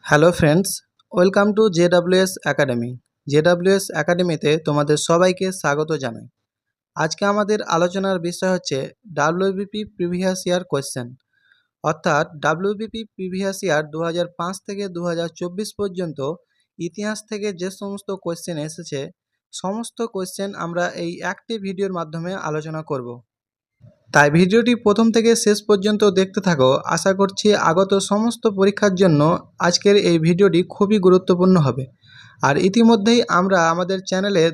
Hello friends, welcome to JWS academy. JWS একাডেমিতে তোমাদের সবাইকে স্বাগত জানাই। আজকে আমাদের আলোচনার বিষয় হচ্ছে ডাব্লিউবিপি প্রিভিয়াস ইয়ার কোয়েশ্চেন, অর্থাৎ ডাব্লিউবিপি প্রিভিয়াস ইয়ার 2005 থেকে 2024 পর্যন্ত ইতিহাস থেকে যে সমস্ত কোয়েশ্চেন এসেছে সমস্ত কোয়েশ্চেন আমরা এই একটি ভিডিওর মাধ্যমে আলোচনা করব। তাই ভিডিওটি প্রথম থেকে শেষ পর্যন্ত দেখতে থাকো। আশা করছি আগত সমস্ত পরীক্ষার জন্য আজকের এই ভিডিওটি খুবই গুরুত্বপূর্ণ হবে। আর ইতিমধ্যেই আমরা আমাদের চ্যানেলে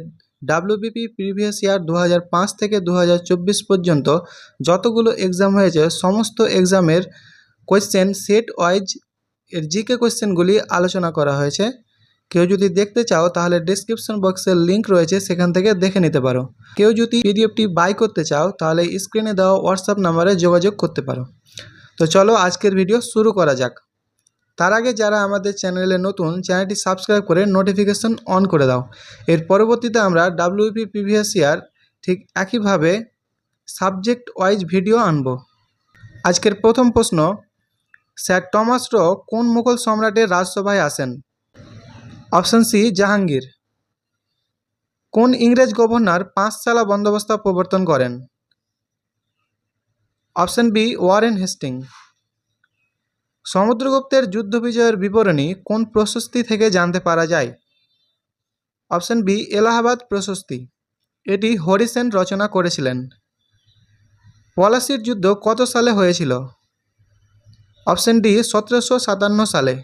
ডাব্লিউবিপি প্রিভিয়াস ইয়ার 2005 থেকে 2024 পর্যন্ত যতগুলো এক্সাম হয়েছে সমস্ত এক্সামের কোয়েশ্চেন সেট ওয়াইজ এর জিকে কোয়েশ্চেনগুলি আলোচনা করা হয়েছে। কেউ যদি দেখতে চাও তাহলে ডেসক্রিপশন বক্সের লিঙ্ক রয়েছে, সেখান থেকে দেখে নিতে পারো। কেউ যদি পিডিএফটি বাই করতে চাও তাহলে স্ক্রিনে দেওয়া হোয়াটসঅ্যাপ নাম্বারে যোগাযোগ করতে পারো। তো চলো আজকের ভিডিও শুরু করা যাক। তার আগে যারা আমাদের চ্যানেলে নতুন, চ্যানেলটি সাবস্ক্রাইব করে নোটিফিকেশন অন করে দাও। এর পরবর্তীতে আমরা ডাব্লিউবিপি প্রিভিয়াস ইয়ার ঠিক একইভাবে সাবজেক্ট ওয়াইজ ভিডিও আনব। আজকের প্রথম প্রশ্ন, স্যার টমাস র কোন মুঘল সম্রাটের রাজসভায় আসেন? Option C Jahangir. কোন ইংরেজ গভর্নর পাঁচচালা বন্দোবস্ত প্রবর্তন করেন? Option B Warren Hastings. সমুদ্রগুপ্তের যুদ্ধ বিজয়ের বিবরণী কোন প্রশস্তি থেকে জানতে পারা যায়? অপশন বি এলাহাবাদ প্রশস্তি। এটি হরি সেন রচনা করেছিলেন। পলাশির যুদ্ধ কত সালে হয়েছিল? অপশন ডি 1757 সালে।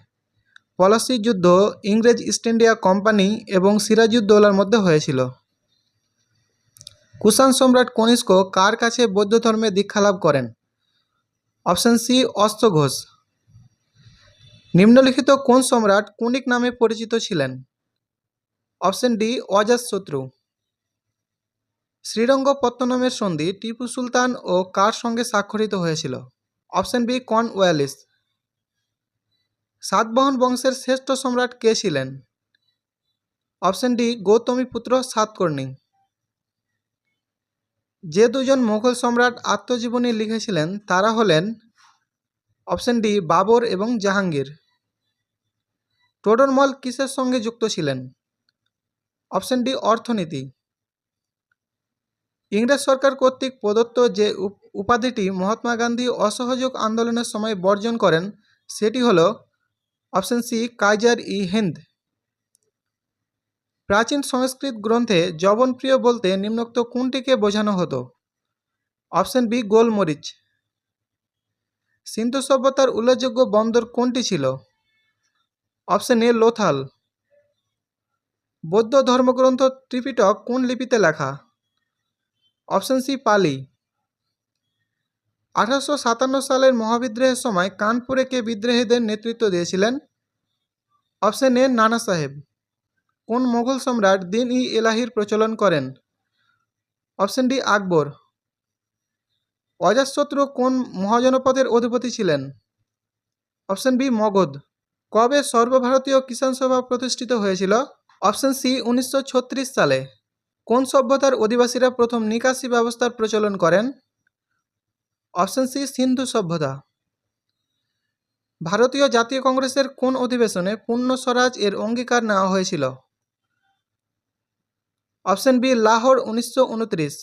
পলাশির যুদ্ধ ইংরেজ ইস্ট ইন্ডিয়া কোম্পানি এবং সিরাজউদ্দৌলার মধ্যে হয়েছিল। কুষাণ সম্রাট কনিষ্ক কার কাছে বৌদ্ধ ধর্মে দীক্ষা লাভ করেন? অপশন সি অশ্বঘোষ। নিম্নলিখিত কোন সম্রাট কুনিক নামে পরিচিত ছিলেন? অপশন ডি অজাতশত্রু। শ্রীরঙ্গপত্তনমের সন্ধি টিপু সুলতান ও কার সঙ্গে স্বাক্ষরিত হয়েছিল? Option B Cornwallis. সাতবাহন বংশের শ্রেষ্ঠ সম্রাট কে ছিলেন? Option D Gautamiputra Satakarni. যে দুজন মুঘল সম্রাট আত্মজীবনী লিখেছিলেন তারা হলেন অপশন ডি বাবর এবং জাহাঙ্গীর। টোডরমল কিসের সঙ্গে যুক্ত ছিলেন? অপশন ডি অর্থনীতি। ইংরেজ সরকার কর্তৃক প্রদত্ত যে উপাধিটি মহাত্মা গান্ধী অসহযোগ আন্দোলনের সময় বর্জন করেন সেটি হল অপশন সি কাইজার ই হিন্দ। প্রাচীন সংস্কৃত গ্রন্থে যবনপ্রিয় বলতে নিম্নোক্ত কোনটিকে বোঝানো হতো? অপশন বি গোলমরিচ। সিন্ধু সভ্যতার উল্লেখযোগ্য বন্দর কোনটি ছিল? অপশন এ লোথাল। বৌদ্ধ ধর্মগ্রন্থ ত্রিপিটক কোন লিপিতে লেখা? অপশন সি পালি। 1857 সালের মহাবিদ্রোহের সময় কানপুরে কে বিদ্রোহীদের নেতৃত্ব দিয়েছিলেন? অপশন এ নানা সাহেব। কোন মোগল সম্রাট দিন ই এলাহির প্রচলন করেন? অপশন ডি আকবর। অজাতশত্রু কোন মহাজনপদের অধিপতি ছিলেন? Option B Magadha. কবে সর্বভারতীয় কিষাণ সভা প্রতিষ্ঠিত হয়েছিল? অপশন সি 1936 সালে। কোন সভ্যতার অধিবাসীরা প্রথম নিকাশি ব্যবস্থার প্রচলন করেন? অপশন সি সিন্ধু সভ্যতা। ভারতীয় জাতীয় কংগ্রেসের কোন অধিবেশনে পূর্ণ স্বরাজ এর অঙ্গীকার নেওয়া হয়েছিল? Option B Lahore 1929।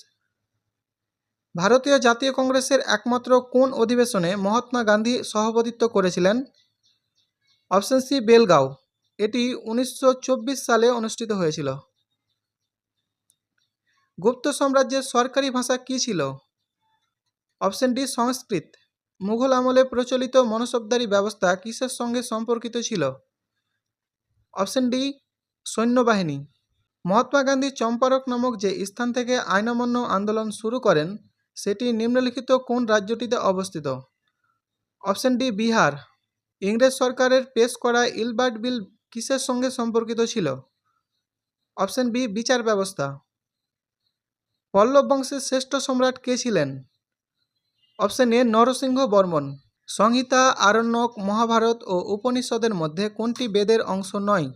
ভারতীয় জাতীয় কংগ্রেসের একমাত্র কোন অধিবেশনে মহাত্মা গান্ধী সভাপতিত্ব করেছিলেন? Option C Belgaum. এটি 1924 সালে অনুষ্ঠিত হয়েছিল। গুপ্ত সাম্রাজ্যের সরকারি ভাষা কী ছিল? অপশন ডি সংস্কৃত। মুঘল আমলে প্রচলিত মনসবদারি ব্যবস্থা কিসের সঙ্গে সম্পর্কিত ছিল? অপশন ডি সৈন্যবাহিনী। মহাত্মা গান্ধী চম্পারক নামক যে স্থান থেকে আইন অমান্য আন্দোলন শুরু করেন সেটি নিম্নলিখিত কোন রাজ্যটিতে অবস্থিত? Option D Bihar. ইংরেজ সরকারের পেশ করা ইলবার্ট বিল কিসের সঙ্গে সম্পর্কিত ছিল? অপশন বি বিচার ব্যবস্থা। পল্লব বংশের শ্রেষ্ঠ সম্রাট কে ছিলেন? Option A Narasimha Varman. সংহিতা, আরণ্যক, মহাভারত ও উপনিষদের মধ্যে কোনটি বেদের অংশ নয়?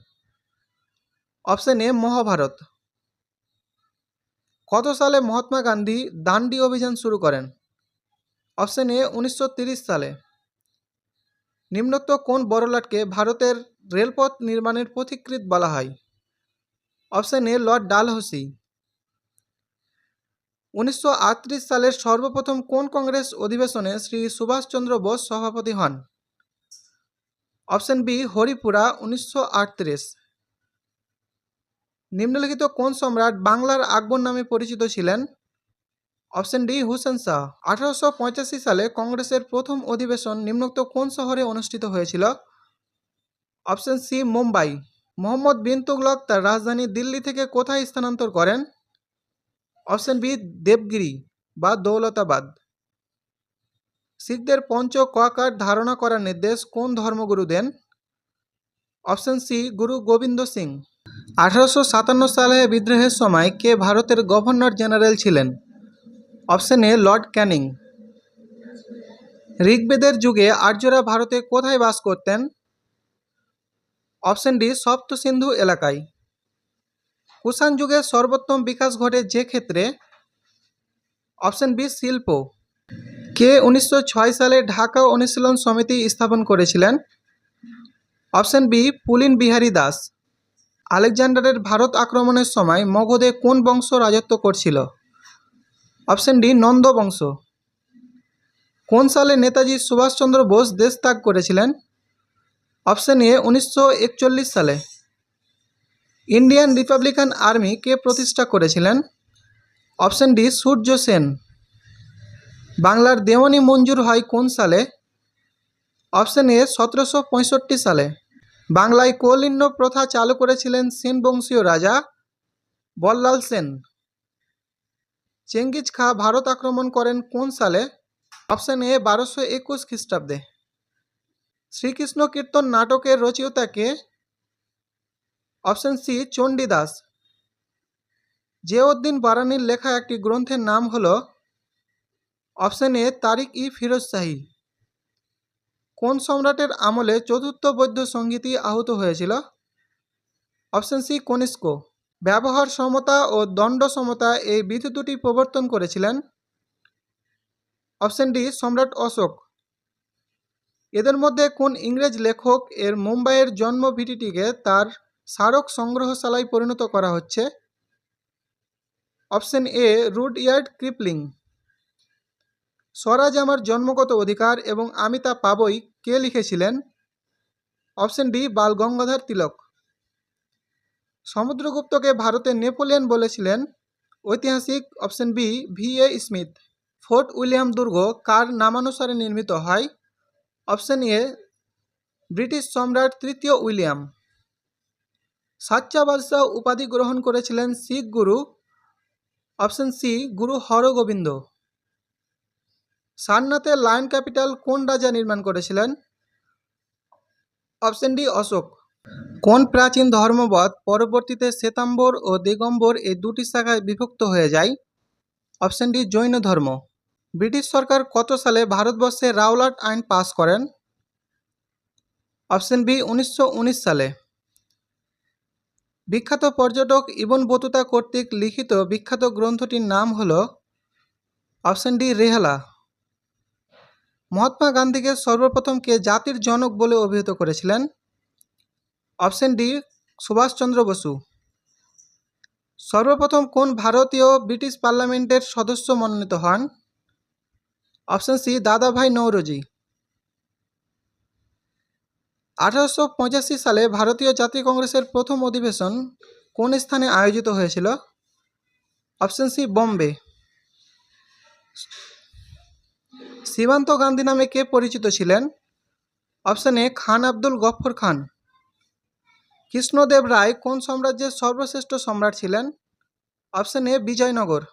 Option A Mahabharata. কত সালে মহাত্মা গান্ধী দান্ডি অভিযান শুরু করেন? অপশন এ 1930 সালে। নিম্নোক্ত কোন বড়লাটকে ভারতের রেলপথ নির্মাণের পথিকৃৎ বলা হয়? Option A lord Dalhousie. 1938 সালের সর্বপ্রথম কোন কংগ্রেস অধিবেশনে শ্রী সুভাষচন্দ্র বোস সভাপতি হন? Option B Haripura 1938। নিম্নলিখিত কোন সম্রাট বাংলার আকবর নামে পরিচিত ছিলেন? Option D Hussain Shah. 1885 সালে কংগ্রেসের প্রথম অধিবেশন নিম্নোক্ত কোন শহরে অনুষ্ঠিত হয়েছিল? Option C Mumbai. মোহাম্মদ বিন তুগলক তার রাজধানী দিল্লি থেকে কোথায় স্থানান্তর করেন? অপশন বি দেবগিরি বা দৌলতাবাদ। শিখদের পঞ্চ কার্ড ধারণা করার নির্দেশ কোন ধর্মগুরু দেন? Option C Guru Gobind Singh. 1857 সালে বিদ্রোহের সময় কে ভারতের গভর্নর জেনারেল ছিলেন? Option A lord Canning. ঋগ্বেদের যুগে আর্যরা ভারতে কোথায় বাস করতেন? অপশন ডি সপ্ত সিন্ধু এলাকায়। কুষাণ যুগের সর্বোত্তম বিকাশ ঘটে যে ক্ষেত্রে? অপশন বি শিল্প। কে 1906 সালে ঢাকা অনুশীলন সমিতি স্থাপন করেছিলেন? অপশন বি পুলিন বিহারী দাস। আলেকজান্ডারের ভারত আক্রমণের সময় মগধে কোন বংশ রাজত্ব করছিল? অপশন ডি নন্দ বংশ। কোন সালে নেতাজি সুভাষচন্দ্র বোস দেশ ত্যাগ করেছিলেন? অপশন এ 1941 সালে। ইন্ডিয়ান রিপাবলিকান আর্মি কে প্রতিষ্ঠা করেছিলেন? Option D Surya Sen. বাংলার দেওয়ানি মঞ্জুর হয় কোন সালে? অপশন এ 1765 সালে। বাংলায় কৌলিন্য প্রথা চালু করেছিলেন সেন বংশীয় রাজা বল্লাল সেন। চেঙ্গিজ খাঁ ভারত আক্রমণ করেন কোন সালে? অপশন এ 1221 খ্রিস্টাব্দে। শ্রীকৃষ্ণ কীর্তন নাটকের রচয়িতা কে? Option C Chandidas. জিয়াউদ্দিন বারানির লেখা একটি গ্রন্থের নাম হল? Option A Tarikh i Firoz Shahi. কোন সম্রাটের আমলে চতুর্থ বৌদ্ধ সংহিতি আহত হয়েছিল? Option C Kanishka. ব্যবহার সমতা ও দণ্ড সমতা এই বিধি দুটি প্রবর্তন করেছিলেন? অপশন ডি সম্রাট অশোক। এদের মধ্যে কোন ইংরেজ লেখক এর মুম্বাইয়ের জন্ম ভিটিটিকে তার স্মারক সংগ্রহশালায় পরিণত করা হচ্ছে? Option A Rudyard Kipling. স্বরাজ আমার জন্মগত অধিকার এবং আমি তা পাবই কে লিখেছিলেন? Option D Bal Gangadhar Tilak. সমুদ্রগুপ্তকে ভারতের নেপোলিয়ন বলেছিলেন? ঐতিহাসিক option B V A. Smith. Fort William দুর্গ কার নামানুসারে নির্মিত হয়? অপশন এ ব্রিটিশ সম্রাট তৃতীয় উইলিয়াম। সাচ্চা বাদশাহ উপাধি গ্রহণ করেছিলেন শিখ গুরু? Option C Guru Hargobind. সারনাথের lion capital কোন রাজা নির্মাণ করেছিলেন? Option D Ashoka. কোন প্রাচীন ধর্মমত পরবর্তীতে শ্বেতাম্বর ও দিগম্বর এই দুটি শাখায় বিভক্ত হয়ে যায়? অপশন ডি জৈন ধর্ম। ব্রিটিশ সরকার কত সালে ভারতবর্ষে রাওলাট আইন পাস করেন? অপশন বি 1919 সালে। বিখ্যাত পর্যটক ইবন বতুতা কর্তৃক লিখিত বিখ্যাত গ্রন্থটির নাম হল? Option D রেহালা। মহাত্মা গান্ধীকে সর্বপ্রথম কে জাতির জনক বলে অভিহিত করেছিলেন? Option D Subhash Chandra Basu. সর্বপ্রথম কোন ভারতীয় ব্রিটিশ পার্লামেন্টের সদস্য মনোনীত হন? অপশন সি দাদাভাই নওরোজি। 1885 সালে ভারতীয় জাতীয় কংগ্রেসের প্রথম অধিবেশন কোন স্থানে আয়োজিত হয়েছিল? Option C Bombay. সীমান্ত গান্ধী নামে কে পরিচিত ছিলেন? Option A Khan Abdul Ghaffar Khan. কৃষ্ণদেব রায় কোন সাম্রাজ্যের সর্বশ্রেষ্ঠ সম্রাট ছিলেন? Option A Vijayanagara.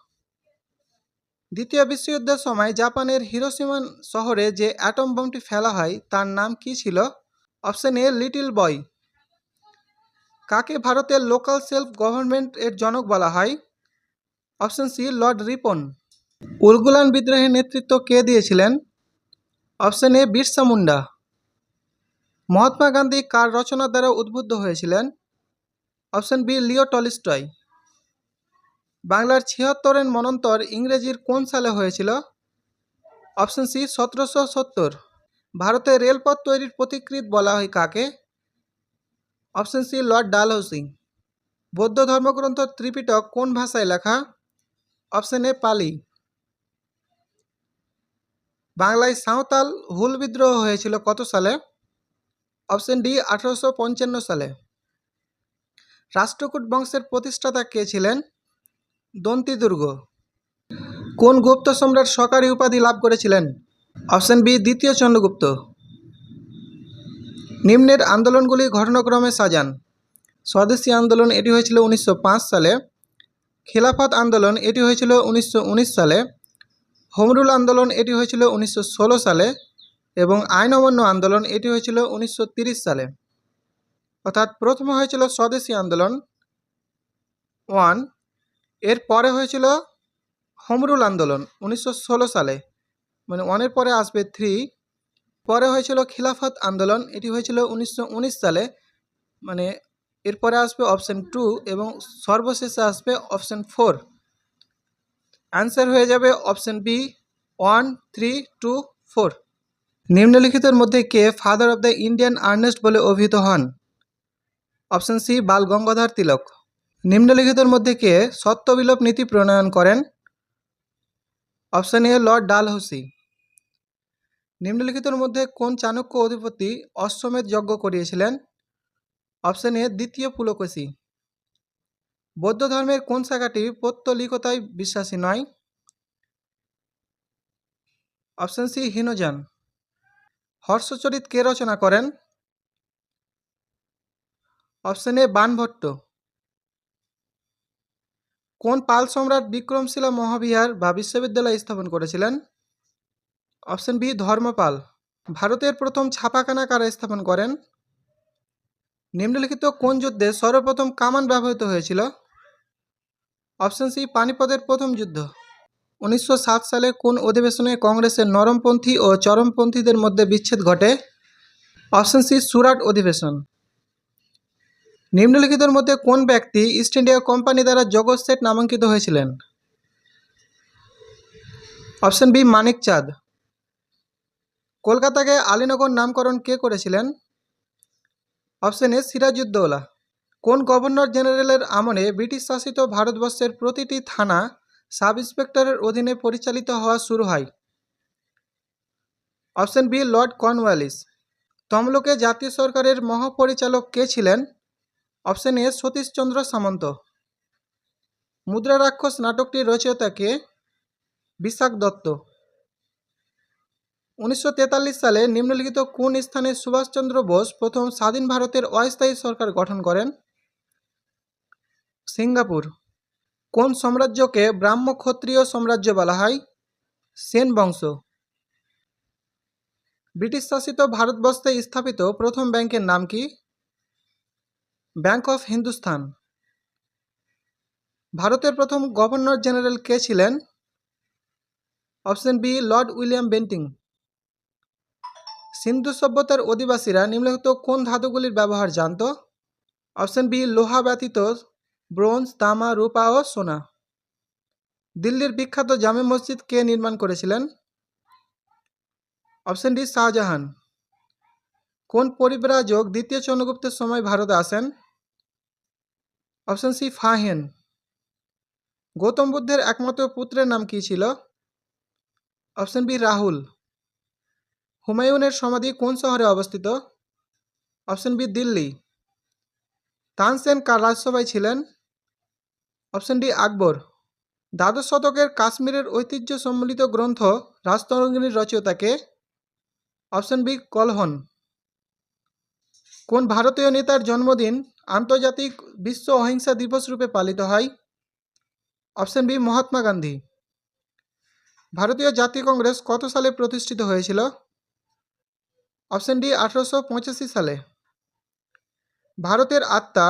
দ্বিতীয় বিশ্বযুদ্ধের সময় জাপানের হিরোশিমা শহরে যে অ্যাটম বোমটি ফেলা হয় তার নাম কি ছিল? Option A little boy. কাকে ভারতের লোকাল সেলফ গভর্নমেন্ট এর জনক বলা হয়? Option C lord Ripon. Ulgulan বিদ্রোহের নেতৃত্ব কে দিয়েছিলেন? Option A Birsa Munda. মহাত্মা গান্ধী কার রচনার দ্বারা উদ্বুদ্ধ হয়েছিলেন? Option B Leo Tolstoy. বাংলার ৭৬ মন্বন্তর ইংরেজির কোন সালে হয়েছিল? Option C ১৭৭০। ভারতে রেলপথ তৈরির পথিকৃৎ বলা হয় কাকে? Option C lord Dalhousie. বৌদ্ধ ধর্মগ্রন্থ ত্রিপিটক কোন ভাষায় লেখা? অপশন এ পালি। বাংলায় সাঁওতাল হুল বিদ্রোহ হয়েছিল কত সালে? অপশন ডি 1855 সালে। রাষ্ট্রকূট বংশের প্রতিষ্ঠাতা কে ছিলেন? দন্তি দুর্গ। কোন গুপ্ত সম্রাট সরকারি উপাধি লাভ করেছিলেন? অপশন বি দ্বিতীয় চন্দ্রগুপ্ত। নিম্নের আন্দোলনগুলি ঘটনাক্রমে সাজান। স্বদেশী আন্দোলন এটি হয়েছিল 1905 সালে। খিলাফত আন্দোলন এটি হয়েছিল 1919 সালে। হোম রুল আন্দোলন এটি হয়েছিল 1916 সালে এবং আইন অমান্য আন্দোলন এটি হয়েছিল 1930 সালে। অর্থাৎ প্রথমে হয়েছিল স্বদেশী আন্দোলন 1, এর পরে হয়েছিল হোম রুল আন্দোলন 1916 সালে, মানে 1-এর পরে আসবে 3, পরে হয়েছিল খিলাফত আন্দোলন এটি হয়েছিল 1919 সালে, মানে এরপরে আসবে অপশন 2 এবং সর্বশেষে আসবে অপশন 4। অ্যান্সার হয়ে যাবে অপশন বি 1, 3, 2, 4। নিম্নলিখিতের মধ্যে কে father of the Indian unrest বলে অভিহিত হন? Option C Bal Gangadhar Tilak. নিম্নলিখিতের মধ্যে কে সত্যবিলোপ নীতি প্রণয়ন করেন? Option A lord Dalhousie. নিম্নলিখিতের মধ্যে কোন চাণক্য অধিপতি অশ্বমেধ যজ্ঞ করিয়েছিলেন? অপশন এ দ্বিতীয় পুলকেশী। বৌদ্ধ ধর্মের কোন শাখাটি পৌত্তলিকতায় বিশ্বাসী নয়? Option C Hinayana. হর্ষচরিত কে রচনা করেন? Option A Banabhatta. কোন পাল সম্রাট বিক্রমশিলা মহাবিহার বা বিশ্ববিদ্যালয় স্থাপন করেছিলেন? Option B Dharmapala. ভারতের প্রথম ছাপাখানা কারা স্থাপন করেন? নিম্নলিখিত কোন যুদ্ধে সর্বপ্রথম কামান ব্যবহৃত হয়েছিল? অপশন সি পানিপথের প্রথম যুদ্ধ। 1907 সালে কোন অধিবেশনে কংগ্রেসের নরমপন্থী ও চরমপন্থীদের মধ্যে বিচ্ছেদ ঘটে? অপশন সি সুরাট অধিবেশন। নিম্নলিখিতের মধ্যে কোন ব্যক্তি ইস্ট ইন্ডিয়া কোম্পানি দ্বারা জগৎ শেঠ নামাঙ্কিত হয়েছিলেন? অপশন বি মানিক চাঁদ। কলকাতাকে আলীনগর নামকরণ কে করেছিলেন? Option A Sirajuddaulah. কোন গভর্নর জেনারেলের আমলে ব্রিটিশ শাসিত ভারতবর্ষের প্রতিটি থানা সাব ইন্সপেক্টরের অধীনে পরিচালিত হওয়া শুরু হয়? Option B lord Cornwallis. তমলুকে জাতীয় সরকারের মহাপরিচালক কে ছিলেন? Option A Satishchandra Samanta. মুদ্রা রাক্ষস নাটকটির রচয়িতা কে? বিশাখ দত্ত। 1943 সালে নিম্নলিখিত কোন স্থানে সুভাষচন্দ্র বোস প্রথম স্বাধীন ভারতের অস্থায়ী সরকার গঠন করেন? সিঙ্গাপুর। কোন সাম্রাজ্যকে ব্রাহ্ম ক্ষত্রিয় সাম্রাজ্য বলা হয়? সেন বংশ। ব্রিটিশ শাসিত ভারতবর্ষে স্থাপিত প্রথম ব্যাংকের নাম কি? Bank of Hindustan. ভারতের প্রথম গভর্নর জেনারেল কে ছিলেন? Option B lord William Bentinck. Sindhu সভ্যতার অধিবাসীরা নিম্নলিখিত কোন ধাতুগুলির ব্যবহার জানত? অপশন বি লোহা ব্যতীত ব্রোঞ্জ, তামা, রূপা ও সোনা। দিল্লির বিখ্যাত জামে মসজিদ কে নির্মাণ করেছিলেন? Option D Shahjahan. কোন পরিব্রাজক দ্বিতীয় চন্দ্রগুপ্তের সময় ভারতে আসেন? Option C Fa-Hien. গৌতম বুদ্ধের একমাত্র পুত্রের নাম কি ছিল? Option B Rahul. হুমায়ুনের সমাধি কোন শহরে অবস্থিত? Option B Delhi. তানসেন কার রাজসভায় ছিলেন? Option D Akbar. দ্বাদশ শতকের কাশ্মীরের ঐতিহ্য সম্মিলিত গ্রন্থ রাজতরঙ্গিনীর রচয়িতা কে? Option B Kalhana. কোন ভারতীয় নেতার জন্মদিন আন্তর্জাতিক বিশ্ব অহিংসা দিবস রূপে পালিত হয়? Option B Mahatma Gandhi. ভারতীয় জাতীয় কংগ্রেস কত সালে প্রতিষ্ঠিত হয়েছিল? অপশন ডি 1885 সালে। ভারতের আত্মা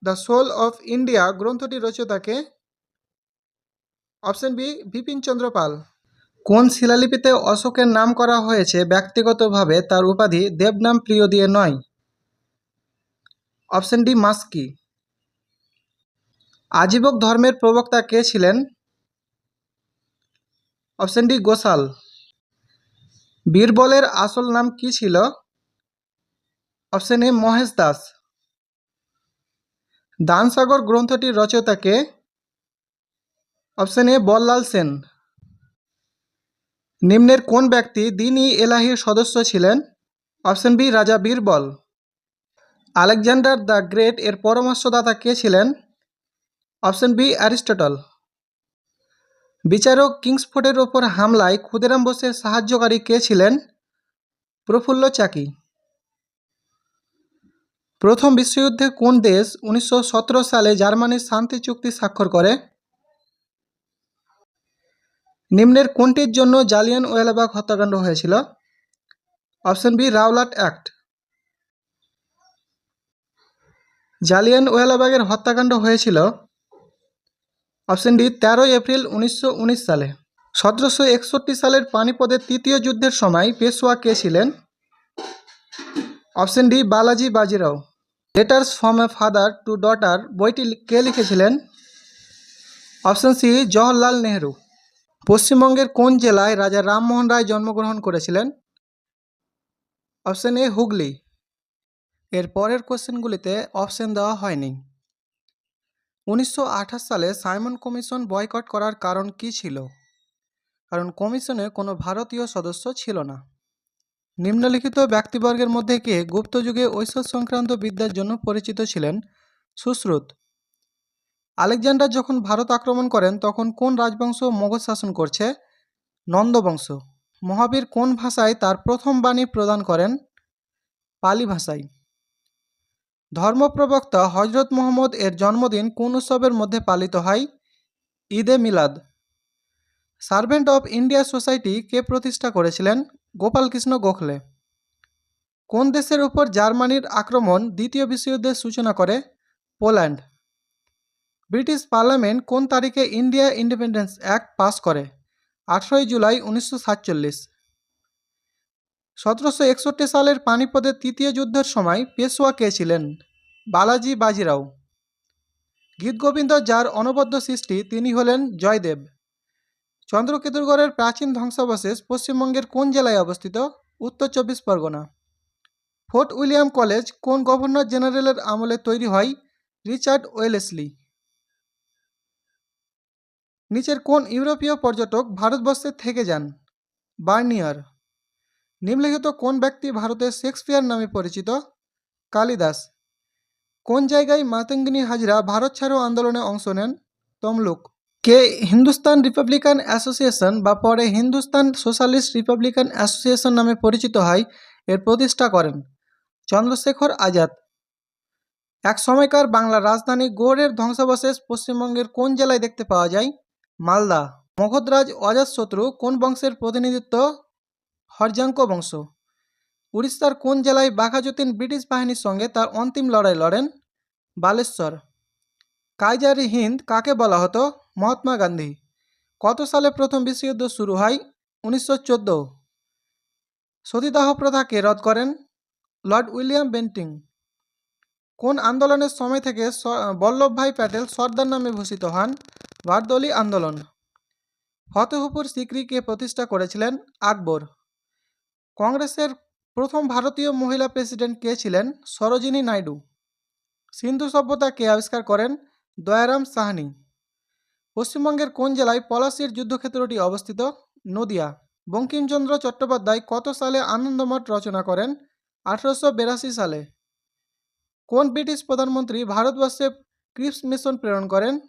দ্য সোল অফ ইন্ডিয়া গ্রন্থটির রচয়িতা কে? Option B Bipin Chandra Pal. কোন শিলালিপিতে অশোকের নাম করা হয়েছে ব্যক্তিগতভাবে, তার উপাধি দেবনাম প্রিয় দিয়ে নয়? Option D মাস্কি। আজীবক ধর্মের প্রবক্তা কে ছিলেন? Option D Gosal. বীরবলের আসল নাম কি ছিল? Option A Mahesh Das. দানসাগর গ্রন্থটির রচয়িতা কে? Option A Ballal Sen. নিম্নের কোন ব্যক্তি দিন-ই-এলাহির সদস্য ছিলেন? অপশন বি রাজা বীরবল। আলেকজান্ডার দ্য গ্রেট এর পরামর্শদাতা কে ছিলেন? Option B Aristotle. বিচারক কিংসফোর্ডের ওপর হামলায় ক্ষুদিরাম বোসের সাহায্যকারী কে ছিলেন? প্রফুল্ল চাকি। প্রথম বিশ্বযুদ্ধে কোন দেশ 1917 সালে জার্মানির শান্তি চুক্তি স্বাক্ষর করে? নিম্নের কোনটির জন্য জালিয়ানওয়ালাবাগ হত্যাকাণ্ড হয়েছিল? Option B Rowlatt Act. জালিয়ানওয়ালাবাগের হত্যাকাণ্ড হয়েছিল অপশন ডি 13 এপ্রিল 1919 সালে। 1761 সালের পানিপথের তৃতীয় যুদ্ধের সময় পেশোয়া কে ছিলেন? Option D Balaji Bajirao. Letters from a father to daughter বইটি কে লিখেছিলেন? Option C Jawaharlal Nehru. পশ্চিমবঙ্গের কোন জেলায় রাজা রামমোহন রায় জন্মগ্রহণ করেছিলেন? Option A Hooghly. এর পরের কোশ্চেনগুলিতে অপশন দেওয়া হয়নি। 1928 সালে সাইমন কমিশন বয়কট করার কারণ কি ছিল? কারণ কমিশনে কোনো ভারতীয় সদস্য ছিল না। নিম্নলিখিত ব্যক্তিবর্গের মধ্যে কে গুপ্তযুগে ঐশ্বর সংক্রান্ত বিদ্যার জন্য পরিচিত ছিলেন? সুশ্রুত। আলেকজান্ডার যখন ভারত আক্রমণ করেন তখন কোন রাজবংশ মগধ শাসন করছে? নন্দ বংশ। মহাবীর কোন ভাষায় তার প্রথম বাণী প্রদান করেন? পালি ভাষায়। ধর্মপ্রবক্তা হজরত মুহাম্মদ এর জন্মদিন কোন উৎসবের মধ্যে পালিত হয়? ঈদে মিলাদ। সার্ভেন্ট অফ ইন্ডিয়া সোসাইটি কে প্রতিষ্ঠা করেছিলেন? গোপালকৃষ্ণ গোখলে। কোন দেশের উপর জার্মানির আক্রমণ দ্বিতীয় বিশ্বযুদ্ধের সূচনা করে? পোল্যান্ড। ব্রিটিশ পার্লামেন্ট কোন তারিখে ইন্ডিয়া ইন্ডিপেন্ডেন্স অ্যাক্ট পাস করে? 18 জুলাই 1947। 1761 সালের পানিপথের তৃতীয় যুদ্ধের সময় পেশোয়া কে ছিলেন? বালাজি বাজিরাও। গীতগোবিন্দ যার অনবদ্য সৃষ্টি তিনি হলেন জয়দেব। চন্দ্রকেতুগড়ের প্রাচীন ধ্বংসাবশেষ পশ্চিমবঙ্গের কোন জেলায় অবস্থিত? উত্তর 24 পরগনা। ফোর্ট উইলিয়াম কলেজ কোন গভর্নর জেনারেলের আমলে তৈরি হয়? Richard Wellesley. নিচের কোন ইউরোপীয় পর্যটক ভারতবর্ষে থেকে যান? বার্নিয়ার। নিম্নলিখিত কোন ব্যক্তি ভারতের শেক্সপিয়ার নামে পরিচিত? কালিদাস। কোন জায়গায় মাতঙ্গিনী হাজরা ভারত ছাড়ো আন্দোলনে অংশ নেন? তমলুক। কে হিন্দুস্তান রিপাবলিকান অ্যাসোসিয়েশন বা পরে হিন্দুস্তান সোশ্যালিস্ট রিপাবলিকান অ্যাসোসিয়েশন নামে পরিচিত হয় এর প্রতিষ্ঠা করেন? চন্দ্রশেখর আজাদ। এক সময়কার বাংলার রাজধানী গৌড়ের ধ্বংসাবশেষ পশ্চিমবঙ্গের কোন জেলায় দেখতে পাওয়া যায়? মালদা। মগধরাজ অজাতশত্রু কোন বংশের প্রতিনিধিত্ব? হরজাঙ্ক বংশ। উড়িষ্যার কোন জেলায় বাঘাযতীন ব্রিটিশ বাহিনীর সঙ্গে তার অন্তিম লড়াই লড়েন? বালেশ্বর। কাইজার হিন্দ কাকে বলা হতো? মহাত্মা গান্ধী। কত সালে প্রথম বিশ্বযুদ্ধ শুরু হয়? 1914। সতীদাহ প্রথাকে রদ করেন? Lord William Bentinck. কোন আন্দোলনের সময় থেকে বল্লভভাই প্যাটেল সর্দার নামে ভূষিত হন? বারদৌলি আন্দোলন। ফতেহপুর সিক্রিকে প্রতিষ্ঠা করেছিলেন? আকবর। কংগ্রেসের প্রথম ভারতীয় মহিলা প্রেসিডেন্ট কে ছিলেন? সরোজিনী নাইডু। সিন্ধু সভ্যতা কে আবিষ্কার করেন? দয়ারাম সাহানি। পশ্চিমবঙ্গের কোন জেলায় পলাশীর যুদ্ধক্ষেত্রটি অবস্থিত? নদিয়া। বঙ্কিমচন্দ্র চট্টোপাধ্যায় কত সালে আনন্দমঠ রচনা করেন? 1882 সালে। কোন ব্রিটিশ প্রধানমন্ত্রী ভারতবর্ষে ক্রিপস মিশন প্রেরণ করেন?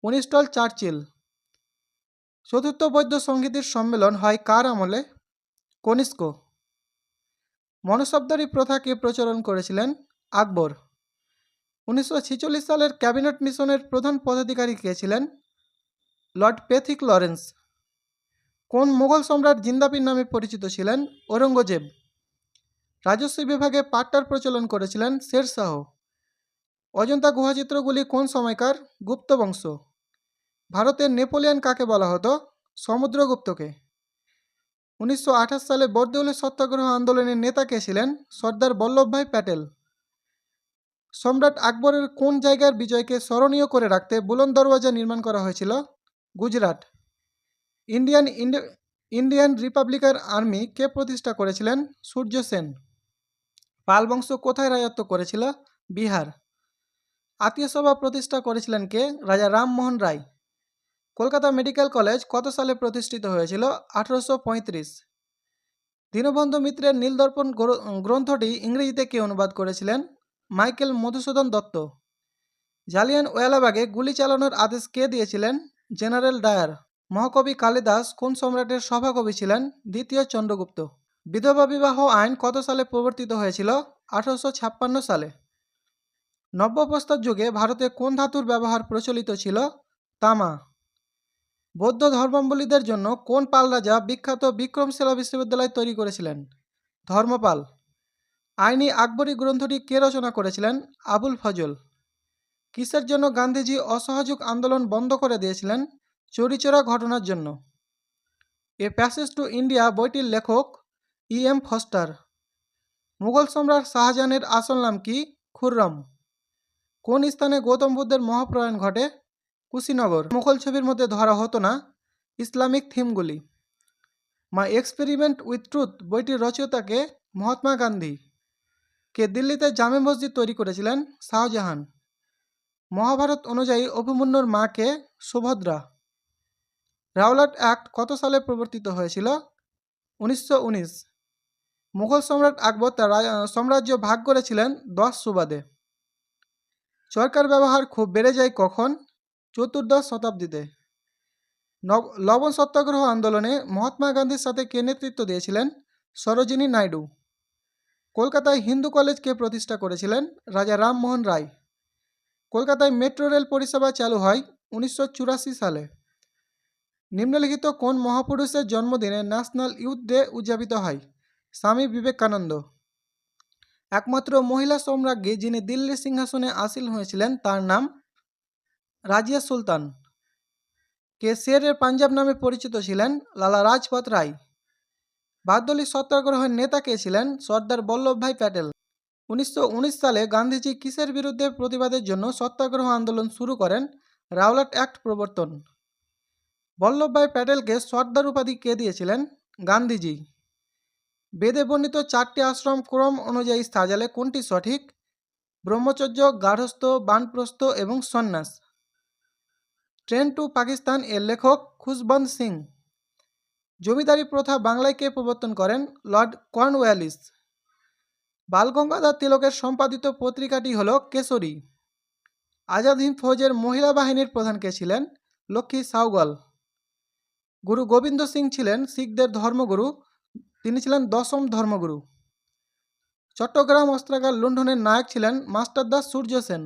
Winston Churchill. চতুর্থ বৌদ্ধ সংগীতির সম্মেলন হয় কার আমলে? কনিষ্ক। মনসবদারি প্রথা কে প্রচলন করেছিলেন? আকবর। 1946 সালের ক্যাবিনেট মিশনের প্রধান পদাধিকারী কে ছিলেন? Lord Pethick Lawrence. কোন মুঘল সম্রাট জিন্দাবির নামে পরিচিত ছিলেন? ঔরঙ্গজেব। রাজস্ব বিভাগে পাট্টার প্রচলন করেছিলেন শের শাহ। অজন্তা গুহাচিত্রগুলি কোন সময়কার? গুপ্ত বংশ। ভারতের নেপোলিয়ন কাকে বলা হতো? সমুদ্রগুপ্তকে। 1928 সালে বরদৌলি সত্যাগ্রহ আন্দোলনের নেতা কে ছিলেন? সর্দার বল্লভভাই প্যাটেল। সম্রাট আকবরের কোন জায়গার বিজয়কে স্মরণীয় করে রাখতে বুলন্দ দরওয়াজা নির্মাণ করা হয়েছিল? গুজরাট। ইন্ডিয়ান রিপাবলিকান আর্মি কে প্রতিষ্ঠা করেছিলেন? সূর্য সেন। পাল বংশ কোথায় রাজত্ব করেছিল? বিহার। আত্মীয় সভা প্রতিষ্ঠা করেছিলেন কে? রাজা রামমোহন রায়। কলকাতা মেডিকেল কলেজ কত সালে প্রতিষ্ঠিত হয়েছিল? 1835। দীনবন্ধু মিত্রের নীলদর্পণ গ্রন্থটি ইংরেজিতে কে অনুবাদ করেছিলেন? মাইকেল মধুসূদন দত্ত। জালিয়ানওয়ালাবাগে গুলি চালানোর আদেশ কে দিয়েছিলেন? General Dyer. মহাকবি কালিদাস কোন সম্রাটের সভাকবি ছিলেন? দ্বিতীয় চন্দ্রগুপ্ত। বিধবা বিবাহ আইন কত সালে প্রবর্তিত হয়েছিল? 1856 সালে। নব্যপ্রস্তর যুগে ভারতে কোন ধাতুর ব্যবহার প্রচলিত ছিল? তামা। বৌদ্ধ ধর্মাবলম্বীদের জন্য কোন পাল রাজা বিখ্যাত বিক্রমশিলা বিশ্ববিদ্যালয় তৈরি করেছিলেন? ধর্মপাল। আইনি আকবরী গ্রন্থটি কে রচনা করেছিলেন? আবুল ফজল। কিসের জন্য গান্ধীজি অসহযোগ আন্দোলন বন্ধ করে দিয়েছিলেন? চৌরিচৌরা ঘটনার জন্য। এ প্যাসেজ টু ইন্ডিয়া বইটির লেখক E.M. ফস্টার। মুঘল সম্রাট শাহজাহানের আসল নাম কি? খুররম। কোন স্থানে গৌতম বুদ্ধের মহাপ্রয়াণ ঘটে? কুশীনগর। মুঘল ছবির মধ্যে ধরা হতো না ইসলামিক থিমগুলি। মাই এক্সপেরিমেন্ট উইথ ট্রুথ বইটির রচয়িতাকে? মহাত্মা গান্ধী। কে দিল্লিতে জামে মসজিদ তৈরি করেছিলেন? শাহজাহান। মহাভারত অনুযায়ী অভিমন্যুর মা কে? সুভদ্রা। রাওলাট অ্যাক্ট কত সালে প্রবর্তিত হয়েছিল? 1919। মুঘল সম্রাট আকবর তার সাম্রাজ্য ভাগ করেছিলেন 10 সুবাদে। চরকার ব্যবহার খুব বেড়ে যায় কখন? 14দশ শতাব্দীতে। লবণ সত্যাগ্রহ আন্দোলনে মহাত্মা গান্ধীর সাথে কে নেতৃত্ব দিয়েছিলেন? সরোজিনী নাইডু। কলকাতায় হিন্দু কলেজ কে প্রতিষ্ঠা করেছিলেন? রাজা রামমোহন রায়। কলকাতায় মেট্রো রেল পরিষেবা চালু হয় 1984 সালে। নিম্নলিখিত কোন মহাপুরুষের জন্মদিনে ন্যাশনাল ইউথ ডে উদযাপিত হয়? স্বামী বিবেকানন্দ। একমাত্র মহিলা সম্রাজ্ঞী যিনি দিল্লির সিংহাসনে আসীন হয়েছিলেন তার নাম? রাজিয়া সুলতান। কে শেরের পাঞ্জাব নামে পরিচিত ছিলেন? লালা রাজপথ রায়। বারদৌলি সত্যাগ্রহের নেতা কে ছিলেন? সর্দার বল্লভভাই প্যাটেল। 1919 সালে গান্ধীজি কিসের বিরুদ্ধে প্রতিবাদের জন্য সত্যাগ্রহ আন্দোলন শুরু করেন? রাওলাট অ্যাক্ট প্রবর্তন। বল্লভভাই প্যাটেলকে সর্দার উপাধি কে দিয়েছিলেন? গান্ধীজি। বেদে বর্ণিত 4টি আশ্রম ক্রম অনুযায়ী সাজালে কোনটি সঠিক? ব্রহ্মচর্য, গার্হস্থ্য, বানপ্রস্থ এবং সন্ন্যাস। ট্রেন টু পাকিস্তান এর লেখক খুশবন্ত সিং। জমিদারি প্রথা বাংলায় কে প্রবর্তন করেন? Lord Cornwallis. বালগঙ্গাধর তিলকের সম্পাদিত পত্রিকাটি হল কেশরী। আজাদ হিন্দ ফৌজের মহিলা বাহিনীর প্রধান কে ছিলেন? লক্ষ্মী সাউগল। গুরু গোবিন্দ সিং ছিলেন শিখদের ধর্মগুরু, তিনি ছিলেন 10ম ধর্মগুরু। চট্টগ্রাম অস্ত্রাগার লুণ্ঠনের নায়ক ছিলেন মাস্টারদা সূর্য সেন।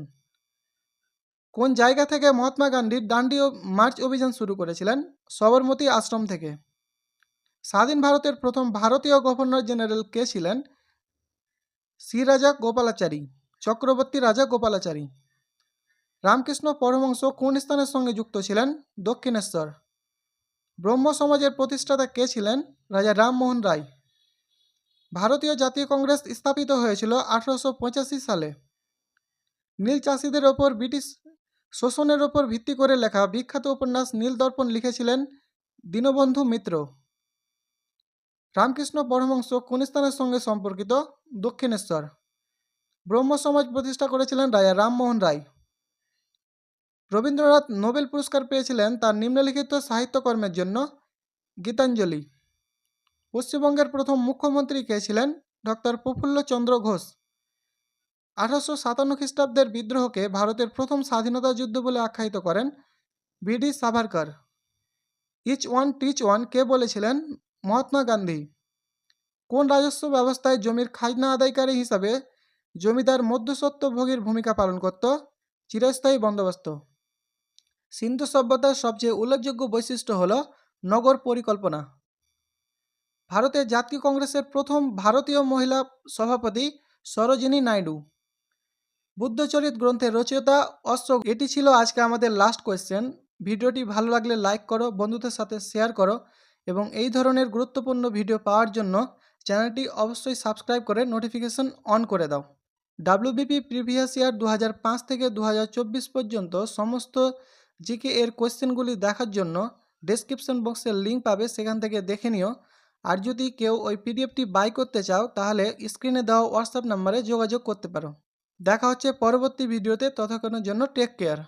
কোন জায়গা থেকে মহাত্মা গান্ধী ডান্ডি মার্চ অভিযান শুরু করেছিলেন? সবরমতী আশ্রম থেকে। স্বাধীন ভারতের প্রথম ভারতীয় গভর্নর জেনারেল কে ছিলেন? শ্রী রাজা গোপালাচারী, চক্রবর্তী রাজা গোপালাচারী। রামকৃষ্ণ পরমহংস কোন স্থানের সঙ্গে যুক্ত ছিলেন? দক্ষিণেশ্বর। ব্রহ্ম সমাজের প্রতিষ্ঠাতা কে ছিলেন? রাজা রামমোহন রায়। ভারতীয় জাতীয় কংগ্রেস স্থাপিত হয়েছিল 1885 সালে। নীল চাষিদের ওপর ব্রিটিশ শোষণের ওপর ভিত্তি করে লেখা বিখ্যাত উপন্যাস নীলদর্পণ লিখেছিলেন দীনবন্ধু মিত্র। রামকৃষ্ণ পরমহংস কোন স্থানের সঙ্গে সম্পর্কিত? দক্ষিণেশ্বর। ব্রহ্ম সমাজ প্রতিষ্ঠা করেছিলেন রাজা রামমোহন রায়। রবীন্দ্রনাথ নোবেল পুরস্কার পেয়েছিলেন তার নিম্নলিখিত সাহিত্যকর্মের জন্য? গীতাঞ্জলি। পশ্চিমবঙ্গের প্রথম মুখ্যমন্ত্রী কে ছিলেন? ডক্টর প্রফুল্লচন্দ্র ঘোষ। 1857 খ্রিস্টাব্দের বিদ্রোহকে ভারতের প্রথম স্বাধীনতা যুদ্ধ বলে আখ্যায়িত করেন V D. Savarkar. Each one teach one কে বলেছিলেন? মহাত্মা গান্ধী। কোন রাজস্ব ব্যবস্থায় জমির খাজনা আদায়কারী হিসাবে জমিদার মধ্যস্বত্বভোগীর ভূমিকা পালন করত? চিরস্থায়ী বন্দোবস্ত। সিন্ধু সভ্যতার সবচেয়ে উল্লেখযোগ্য বৈশিষ্ট্য হল নগর পরিকল্পনা। ভারতের জাতীয় কংগ্রেসের প্রথম ভারতীয় মহিলা সভাপতি সরোজিনী নাইডু। বুদ্ধচরিত গ্রন্থের রচয়িতা অশোক। এটি ছিল আজকে আমাদের লাস্ট কোয়েশ্চেন। ভিডিওটি ভালো লাগলে লাইক করো, বন্ধুদের সাথে শেয়ার করো এবং এই ধরনের গুরুত্বপূর্ণ ভিডিও পাওয়ার জন্য চ্যানেলটি অবশ্যই সাবস্ক্রাইব করে নোটিফিকেশন অন করে দাও। ডাব্লিউবিপি প্রিভিয়াস ইয়ার 2005 থেকে 2024 পর্যন্ত সমস্ত জিকে এর কোয়েশ্চেনগুলি দেখার জন্য ডেসক্রিপশন বক্সের লিঙ্ক পাবে, সেখান থেকে দেখে নিও। আর যদি কেউ ওই পিডিএফটি বাই করতে চাও তাহলে স্ক্রিনে দেওয়া হোয়াটসঅ্যাপ নাম্বারে যোগাযোগ করতে পারো। দেখা হচ্ছে পরবর্তী ভিডিওতে, ততক্ষণের জন্য টেক কেয়ার।